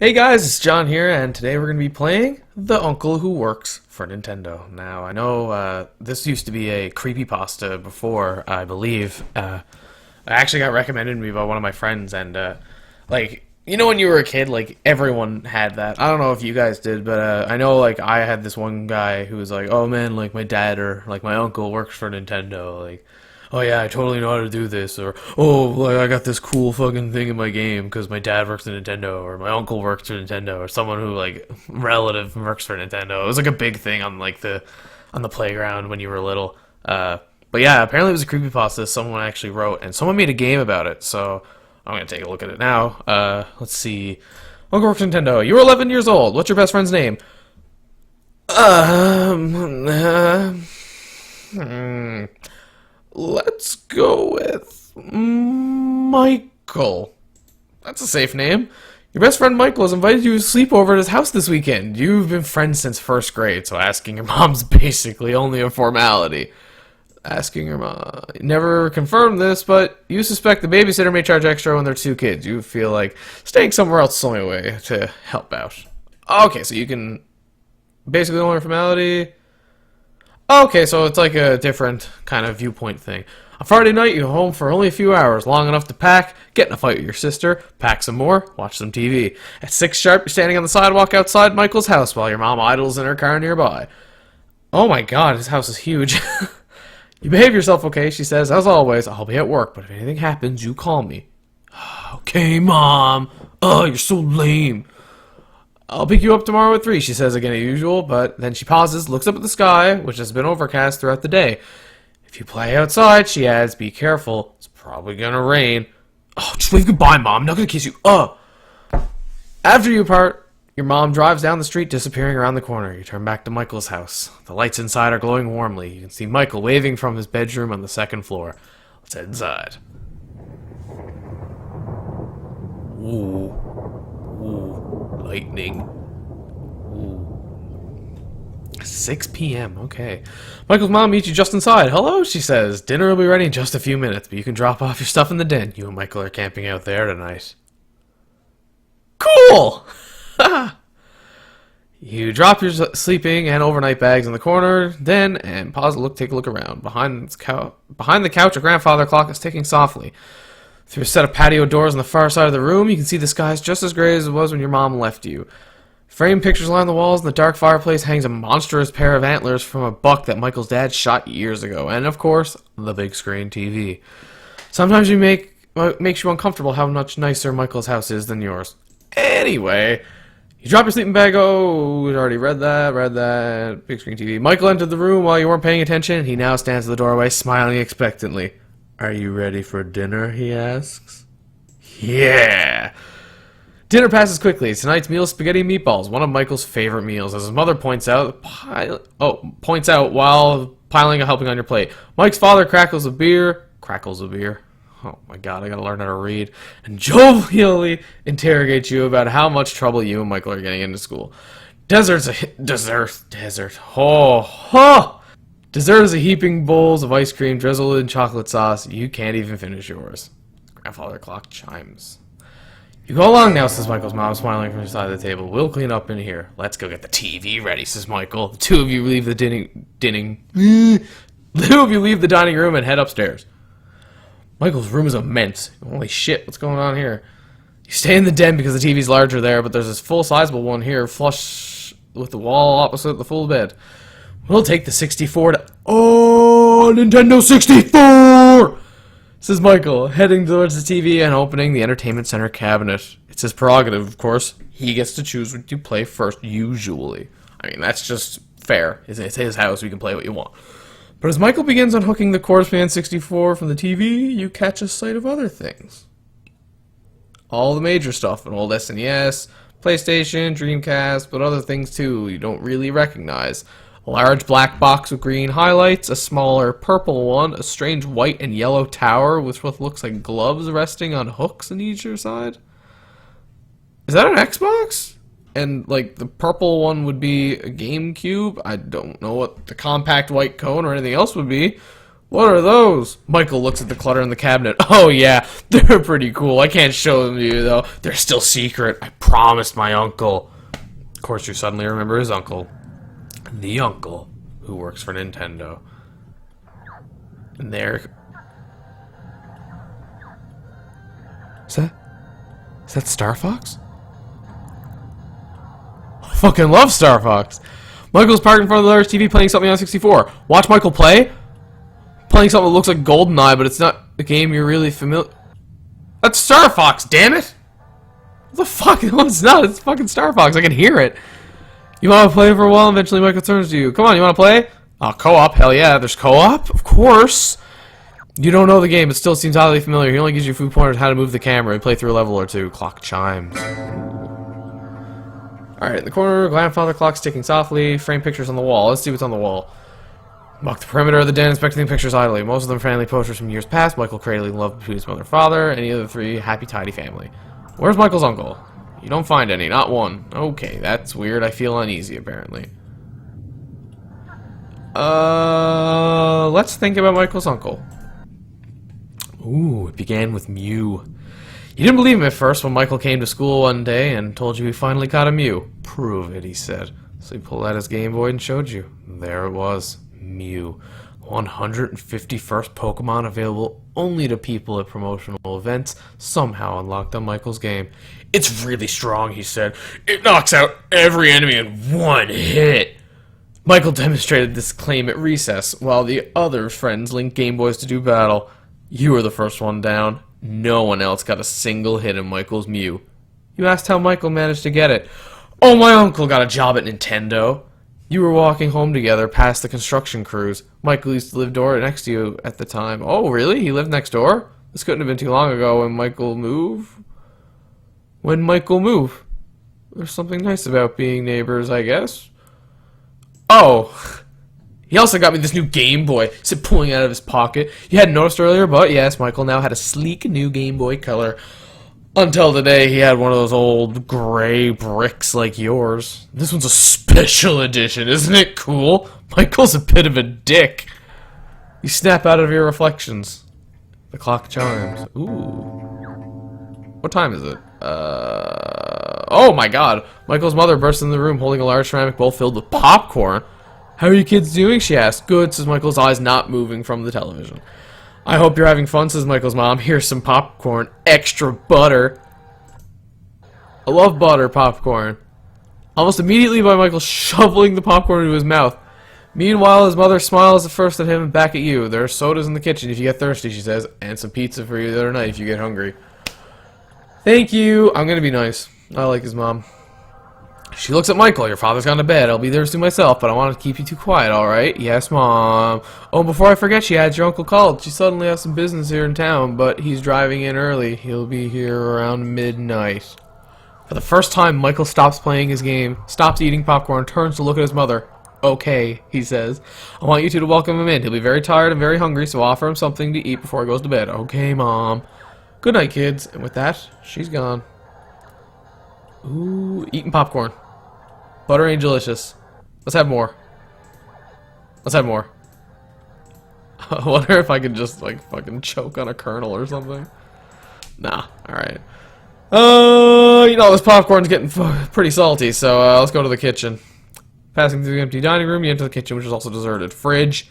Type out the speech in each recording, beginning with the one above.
Hey guys, it's John here, and today we're going to be playing The Uncle Who Works for Nintendo. Now, I know this used to be a creepypasta before, I believe. I actually got recommended to me by one of my friends, and, when you were a kid, everyone had that. I don't know if you guys did, but I know, I had this one guy who was like, oh man, my dad or, my uncle works for Nintendo, oh yeah, I totally know how to do this, or, oh, I got this cool fucking thing in my game because my dad works at Nintendo, or my uncle works for Nintendo, or someone who, relative works for Nintendo. It was, a big thing on, on the playground when you were little. But yeah, apparently it was a creepypasta someone actually wrote, and someone made a game about it, so I'm gonna take a look at it now. Let's see. Uncle works for Nintendo. You were 11 years old. What's your best friend's name? Let's go with Michael. That's a safe name. Your best friend Michael has invited you to sleep over at his house this weekend. You've been friends since first grade, so asking your mom's basically only a formality. Asking your mom. Never confirmed this, but you suspect the babysitter may charge extra when there are two kids. You feel like staying somewhere else is the only way to help out. Okay, so you can basically only a formality. Okay, so it's like a different kind of viewpoint thing. On Friday night, you're home for only a few hours, long enough to pack, get in a fight with your sister, pack some more, watch some TV. At 6 sharp, you're standing on the sidewalk outside Michael's house while your mom idles in her car nearby. Oh my god, his house is huge. You behave yourself okay, she says. As always, I'll be at work, but if anything happens, you call me. Okay, Mom. Oh, you're so lame. I'll pick you up tomorrow at 3, she says again as usual, but then she pauses, looks up at the sky, which has been overcast throughout the day. If you play outside, she adds, be careful. It's probably gonna rain. Oh, just wave goodbye, Mom. I'm not gonna kiss you. After you part, your mom drives down the street, disappearing around the corner. You turn back to Michael's house. The lights inside are glowing warmly. You can see Michael waving from his bedroom on the second floor. Let's head inside. Ooh. Lightning. Ooh. 6 p.m. Okay. Michael's mom meets you just inside. Hello, she says. Dinner will be ready in just a few minutes, but you can drop off your stuff in the den. You and Michael are camping out there tonight. Cool! You drop your sleeping and overnight bags in the corner, then, and pause to take a look around. Behind the couch, a grandfather clock is ticking softly. Through a set of patio doors on the far side of the room, you can see the sky is just as gray as it was when your mom left you. Framed pictures line the walls, and the dark fireplace hangs a monstrous pair of antlers from a buck that Michael's dad shot years ago. And, of course, the big screen TV. Sometimes makes you uncomfortable how much nicer Michael's house is than yours. Anyway, you drop your sleeping bag. Oh, we already read that. Big screen TV. Michael entered the room while you weren't paying attention. He now stands at the doorway, smiling expectantly. Are you ready for dinner, he asks. Yeah! Dinner passes quickly. Tonight's meal is spaghetti and meatballs, one of Michael's favorite meals, as his mother points out while piling a helping on your plate. Mike's father crackles a beer. Oh my god, I gotta learn how to read. And jovially interrogates you about how much trouble you and Michael are getting into school. Dessert. Dessert is a heaping bowls of ice cream drizzled in chocolate sauce. You can't even finish yours. Grandfather clock chimes. You go along now, says Michael's mom, smiling from the side of the table. We'll clean up in here. Let's go get the TV ready, says Michael. The two of you leave the dining room and head upstairs. Michael's room is immense. Holy shit, what's going on here? You stay in the den because the TV's larger there, but there's this full-sizable one here, flush with the wall opposite the full bed. We'll take the 64 to... Oh, Nintendo 64! Says Michael, heading towards the TV and opening the entertainment center cabinet. It's his prerogative, of course. He gets to choose what you play first, usually. I mean, that's just fair. It's his house, you can play what you want. But as Michael begins unhooking the Corpsman 64 from the TV, you catch a sight of other things. All the major stuff, an old SNES, PlayStation, Dreamcast, but other things too you don't really recognize. A large black box with green highlights, a smaller purple one, a strange white and yellow tower with what looks like gloves resting on hooks on each side. Is that an Xbox? And, the purple one would be a GameCube? I don't know what the compact white cone or anything else would be. What are those? Michael looks at the clutter in the cabinet. Oh yeah, they're pretty cool. I can't show them to you though. They're still secret. I promised my uncle. Of course, you suddenly remember his uncle. The uncle who works for Nintendo. And there... Is that Star Fox? I fucking love Star Fox. Michael's parked in front of the large TV playing something on 64. Watch Michael play? Playing something that looks like GoldenEye, but it's not a game you're really familiar... That's Star Fox, damn it! What the fuck? No, it's not. It's fucking Star Fox. I can hear it. You want to play for a while, and eventually Michael turns to you. Come on, you want to play? Oh, co-op? Hell yeah, there's co-op? Of course! You don't know the game, it still seems oddly familiar. He only gives you food pointers how to move the camera and play through a level or two. Clock chimes. Alright, in the corner, grandfather clock's ticking softly. Frame pictures on the wall. Let's see what's on the wall. Walk the perimeter of the den, inspecting pictures idly. Most of them family posters from years past. Michael cradling love between his mother and father. Any of the three, happy, tidy family. Where's Michael's uncle? You don't find any, not one. Okay, that's weird. I feel uneasy, apparently. Let's think about Michael's uncle. Ooh, it began with Mew. You didn't believe him at first when Michael came to school one day and told you he finally caught a Mew. Prove it, he said. So he pulled out his Game Boy and showed you. There it was. Mew. 151st Pokemon available only to people at promotional events, somehow unlocked on Michael's game. It's really strong, he said. It knocks out every enemy in one hit. Michael demonstrated this claim at recess, while the other friends linked Game Boys to do battle. You were the first one down. No one else got a single hit in Michael's Mew. You asked how Michael managed to get it. Oh, my uncle got a job at Nintendo. You were walking home together past the construction crews. Michael used to live door next to you at the time. Oh, really? He lived next door? This couldn't have been too long ago when Michael moved. When Michael moved. There's something nice about being neighbors, I guess. Oh. He also got me this new Game Boy. He said, pulling it out of his pocket. You hadn't noticed earlier, but yes, Michael now had a sleek new Game Boy Color. Until today, he had one of those old gray bricks like yours. This one's a special edition, isn't it cool? Michael's a bit of a dick. You snap out of your reflections. The clock chimes. Ooh. What time is it? Oh my god. Michael's mother burst into the room holding a large ceramic bowl filled with popcorn. How are you kids doing? She asked. Good, says Michael's eyes not moving from the television. I hope you're having fun, says Michael's mom. Here's some popcorn. Extra butter. I love butter popcorn. Almost immediately by Michael shoveling the popcorn into his mouth. Meanwhile, his mother smiles at first at him and back at you. There are sodas in the kitchen if you get thirsty, she says, and some pizza for you the other night if you get hungry. Thank you. I'm gonna be nice. I like his mom. She looks at Michael. Your father's gone to bed. I'll be there soon myself, but I want to keep you 2 quiet, alright? Yes, Mom. Oh, before I forget, she adds your uncle called. She suddenly has some business here in town, but he's driving in early. He'll be here around midnight. For the first time, Michael stops playing his game, stops eating popcorn, turns to look at his mother. Okay, he says. I want you two to welcome him in. He'll be very tired and very hungry, so offer him something to eat before he goes to bed. Okay, Mom. Good night, kids. And with that, she's gone. Ooh, eating popcorn. Buttery and delicious. Let's have more. Let's have more. I wonder if I could just, like, fucking choke on a kernel or something. Nah, alright. You know, this popcorn's getting pretty salty, so let's go to the kitchen. Passing through the empty dining room, you enter the kitchen, which is also deserted. Fridge.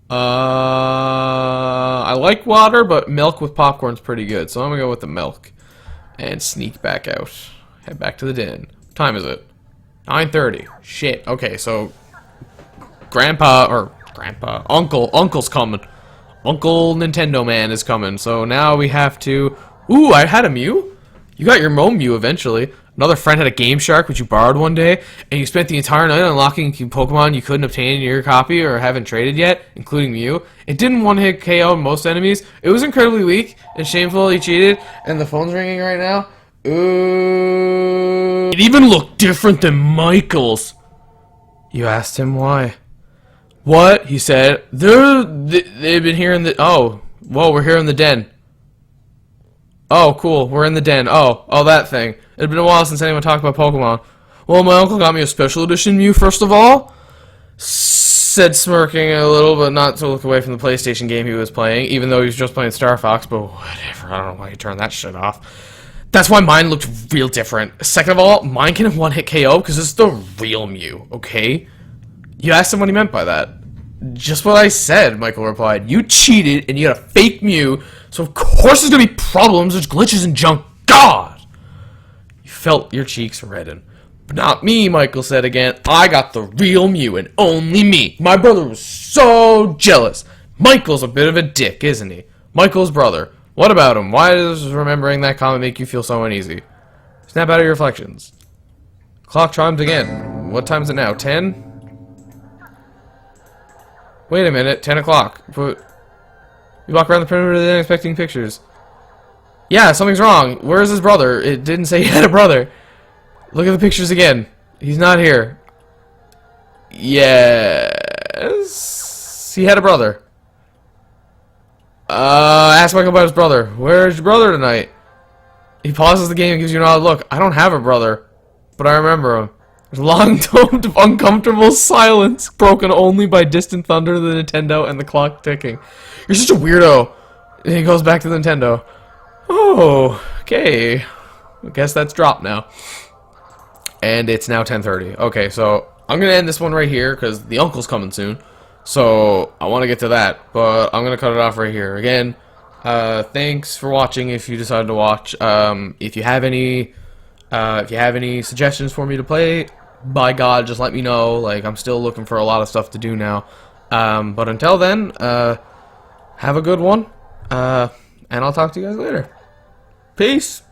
I like water, but milk with popcorn's pretty good, so I'm gonna go with the milk. And sneak back out. Head back to the den. What time is it? 9:30. Shit. Okay, so Uncle's coming. Uncle Nintendo Man is coming. So now we have to... Ooh, I had a Mew? You got your own Mew eventually. Another friend had a Game Shark, which you borrowed one day, and you spent the entire night unlocking Pokemon you couldn't obtain in your copy or haven't traded yet, including Mew. It didn't one-hit KO most enemies. It was incredibly weak and shameful he cheated, and the phone's ringing right now. Ooh. It even looked different than Michael's. You asked him why. What? He said. They've been here in the... Oh. Whoa, we're here in the den. Oh, cool. We're in the den. Oh, that thing. It had been a while since anyone talked about Pokemon. Well, my uncle got me a special edition Mew, first of all. said, smirking a little, but not to look away from the PlayStation game he was playing, even though he was just playing Star Fox, but whatever, I don't know why you turned that shit off. That's why mine looked real different. Second of all, mine can one-hit KO because this is the real Mew, okay? You asked him what he meant by that. Just what I said, Michael replied. You cheated and you got a fake Mew, so of course there's gonna be problems, there's glitches and junk. God! You felt your cheeks redden. But not me, Michael said again. I got the real Mew and only me. My brother was so jealous. Michael's a bit of a dick, isn't he? Michael's brother. What about him? Why does remembering that comment make you feel so uneasy? Snap out of your reflections. Clock chimes again. What time is it now? 10? Wait a minute, 10 o'clock. But you walk around the perimeter then expecting pictures. Yeah, something's wrong. Where is his brother? It didn't say he had a brother. Look at the pictures again. He's not here. Yes. He had a brother. Ask Michael about his brother. Where's your brother tonight? He pauses the game and gives you an odd look. I don't have a brother, but I remember him. There's a long tone of uncomfortable silence, broken only by distant thunder of the Nintendo and the clock ticking. You're such a weirdo. And he goes back to the Nintendo. Oh, okay. I guess that's dropped now. And it's now 10:30. Okay, so I'm going to end this one right here because the uncle's coming soon. So I want to get to that, but I'm going to cut it off right here. Again, thanks for watching if you decided to watch. If you have any suggestions for me to play, by God, just let me know. Like, I'm still looking for a lot of stuff to do now. But until then, have a good one. And I'll talk to you guys later. Peace.